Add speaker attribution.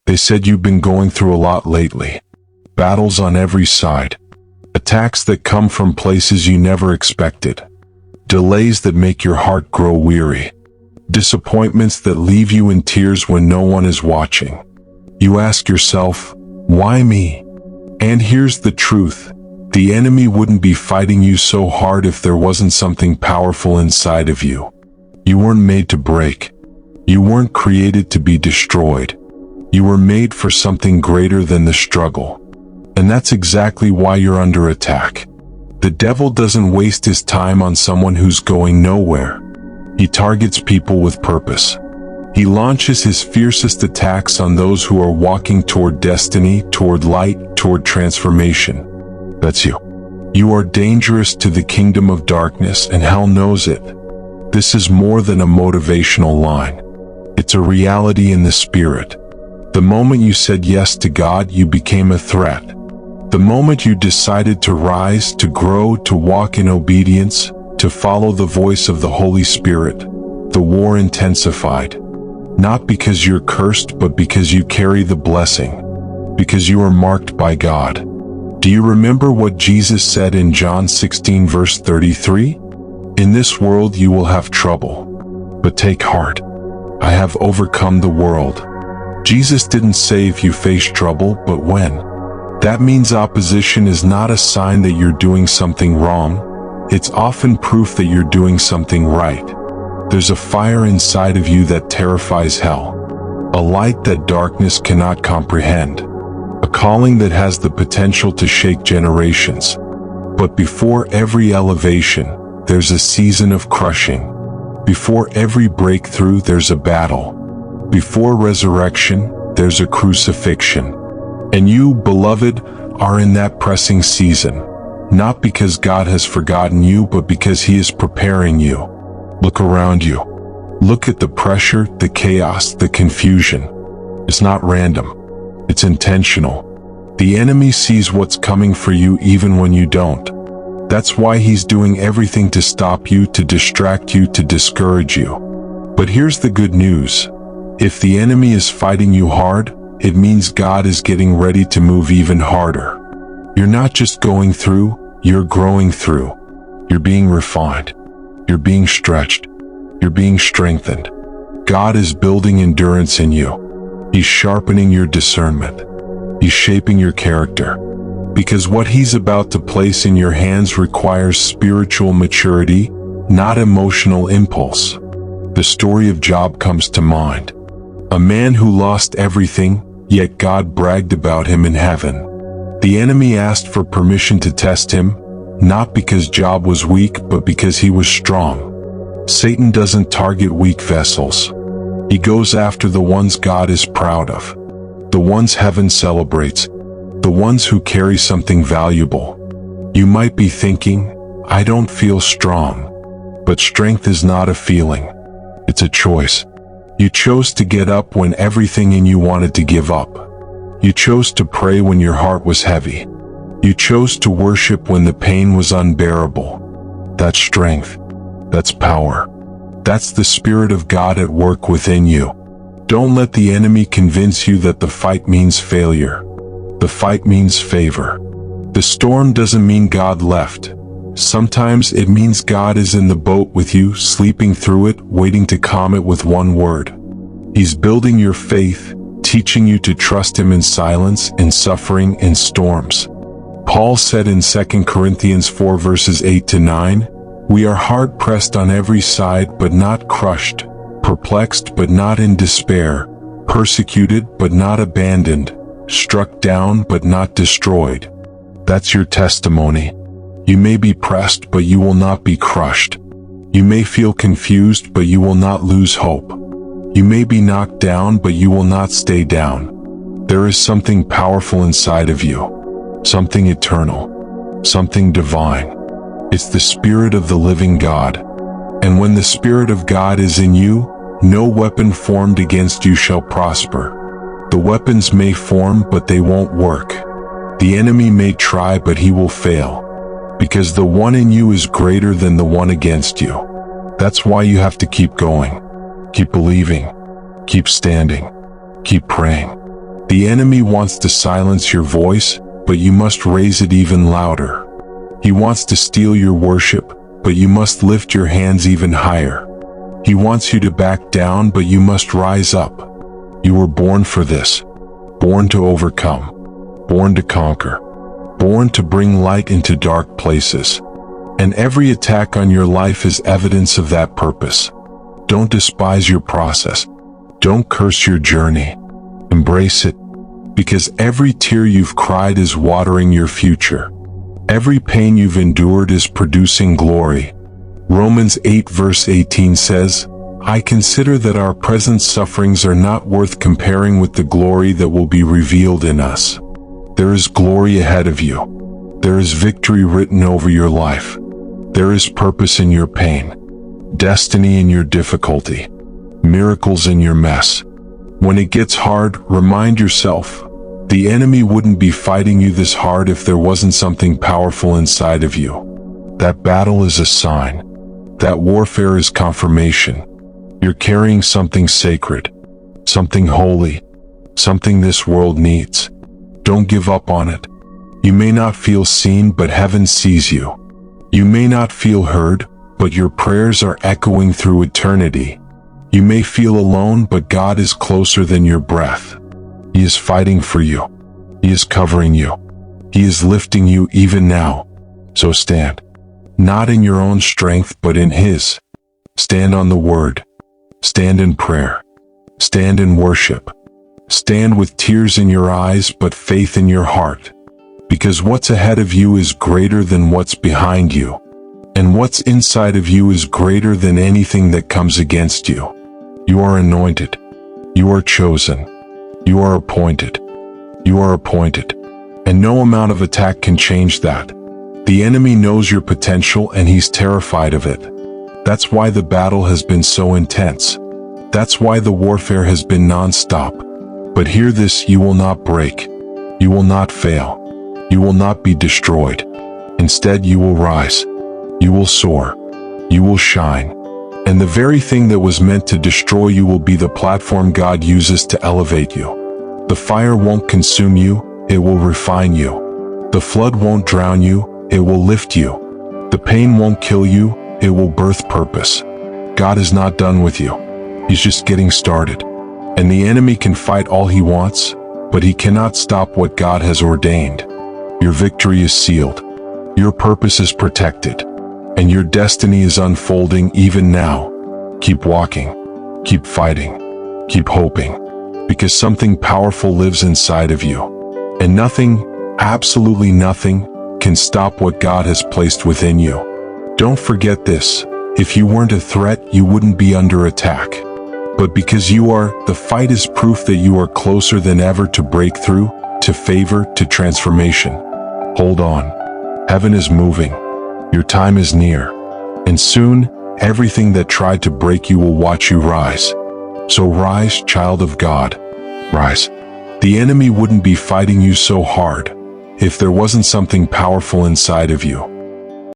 Speaker 1: They said you've been going through a lot lately. Battles on every side. Attacks that come from places you never expected. Delays that make your heart grow weary. Disappointments that leave you in tears when no one is watching. You ask yourself, why me? And here's the truth. The enemy wouldn't be fighting you so hard if there wasn't something powerful inside of you. You weren't made to break. You weren't created to be destroyed. You were made for something greater than the struggle. And that's exactly why you're under attack. The devil doesn't waste his time on someone who's going nowhere. He targets people with purpose. He launches his fiercest attacks on those who are walking toward destiny, toward light, toward transformation. That's you. You are dangerous to the kingdom of darkness, and hell knows it. This is more than a motivational line. It's a reality in the spirit. The moment you said yes to God, you became a threat. The moment you decided to rise, to grow, to walk in obedience, to follow the voice of the Holy Spirit, the war intensified. Not because you're cursed, but because you carry the blessing. Because you are marked by God. Do you remember what Jesus said in John 16 verse 33? In this world you will have trouble. But take heart. I have overcome the world. Jesus didn't say if you face trouble, but when. That means opposition is not a sign that you're doing something wrong. It's often proof that you're doing something right. There's a fire inside of you that terrifies hell. A light that darkness cannot comprehend. A calling that has the potential to shake generations. But before every elevation, there's a season of crushing. Before every breakthrough, there's a battle. Before resurrection, there's a crucifixion. And you, beloved, are in that pressing season. Not because God has forgotten you, but because He is preparing you. Look around you. Look at the pressure, the chaos, the confusion. It's not random. It's intentional. The enemy sees what's coming for you even when you don't. That's why he's doing everything to stop you, to distract you, to discourage you. But here's the good news. If the enemy is fighting you hard, it means God is getting ready to move even harder. You're not just going through, you're growing through. You're being refined. You're being stretched. You're being strengthened. God is building endurance in you. He's sharpening your discernment. He's shaping your character. Because what He's about to place in your hands requires spiritual maturity, not emotional impulse. The story of Job comes to mind. A man who lost everything, yet God bragged about him in heaven. The enemy asked for permission to test him, not because Job was weak, but because he was strong. Satan doesn't target weak vessels. He goes after the ones God is proud of. The ones heaven celebrates. The ones who carry something valuable. You might be thinking, I don't feel strong. But strength is not a feeling. It's a choice. You chose to get up when everything in you wanted to give up. You chose to pray when your heart was heavy. You chose to worship when the pain was unbearable. That's strength. That's power. That's the Spirit of God at work within you. Don't let the enemy convince you that the fight means failure. The fight means favor. The storm doesn't mean God left. Sometimes it means God is in the boat with you, sleeping through it, waiting to calm it with one word. He's building your faith, teaching you to trust Him in silence, in suffering, in storms. Paul said in 2 Corinthians 4 verses 8-9, we are hard pressed on every side but not crushed, perplexed but not in despair, persecuted but not abandoned, struck down but not destroyed. That's your testimony. You may be pressed, but you will not be crushed. You may feel confused, but you will not lose hope. You may be knocked down, but you will not stay down. There is something powerful inside of you. Something eternal. Something divine. It's the Spirit of the living God. And when the Spirit of God is in you, no weapon formed against you shall prosper. The weapons may form, but they won't work. The enemy may try, but he will fail. Because the one in you is greater than the one against you. That's why you have to keep going. Keep believing. Keep standing. Keep praying. The enemy wants to silence your voice, but you must raise it even louder. He wants to steal your worship, but you must lift your hands even higher. He wants you to back down, but you must rise up. You were born for this. Born to overcome. Born to conquer. Born to bring light into dark places. And every attack on your life is evidence of that purpose. Don't despise your process. Don't curse your journey. Embrace it, because every tear you've cried is watering your future. Every pain you've endured is producing glory. Romans 8 verse 18 says, I consider that our present sufferings are not worth comparing with the glory that will be revealed in us. There is glory ahead of you. There is victory written over your life. There is purpose in your pain, destiny in your difficulty, miracles in your mess. When it gets hard, remind yourself, the enemy wouldn't be fighting you this hard if there wasn't something powerful inside of you. That battle is a sign. That warfare is confirmation. You're carrying something sacred, something holy, something this world needs. Don't give up on it. You may not feel seen, but heaven sees you. You may not feel heard, but your prayers are echoing through eternity. You may feel alone, but God is closer than your breath. He is fighting for you. He is covering you. He is lifting you even now. So stand. Not in your own strength, but in His. Stand on the Word. Stand in prayer. Stand in worship. Stand with tears in your eyes, but faith in your heart. Because what's ahead of you is greater than what's behind you. And what's inside of you is greater than anything that comes against you. You are anointed. You are chosen. You are appointed. You are appointed. And no amount of attack can change that. The enemy knows your potential and he's terrified of it. That's why the battle has been so intense. That's why the warfare has been non-stop. But hear this, you will not break. You will not fail. You will not be destroyed. Instead, you will rise. You will soar. You will shine. And the very thing that was meant to destroy you will be the platform God uses to elevate you. The fire won't consume you, it will refine you. The flood won't drown you, it will lift you. The pain won't kill you, it will birth purpose. God is not done with you. He's just getting started. And the enemy can fight all he wants, but he cannot stop what God has ordained. Your victory is sealed. Your purpose is protected. And your destiny is unfolding even now. Keep walking. Keep fighting. Keep hoping. Because something powerful lives inside of you. And nothing, absolutely nothing, can stop what God has placed within you. Don't forget this. If you weren't a threat, you wouldn't be under attack. But because you are, the fight is proof that you are closer than ever to breakthrough, to favor, to transformation. Hold on. Heaven is moving. Your time is near. And soon, everything that tried to break you will watch you rise. So rise, child of God. Rise. The enemy wouldn't be fighting you so hard if there wasn't something powerful inside of you.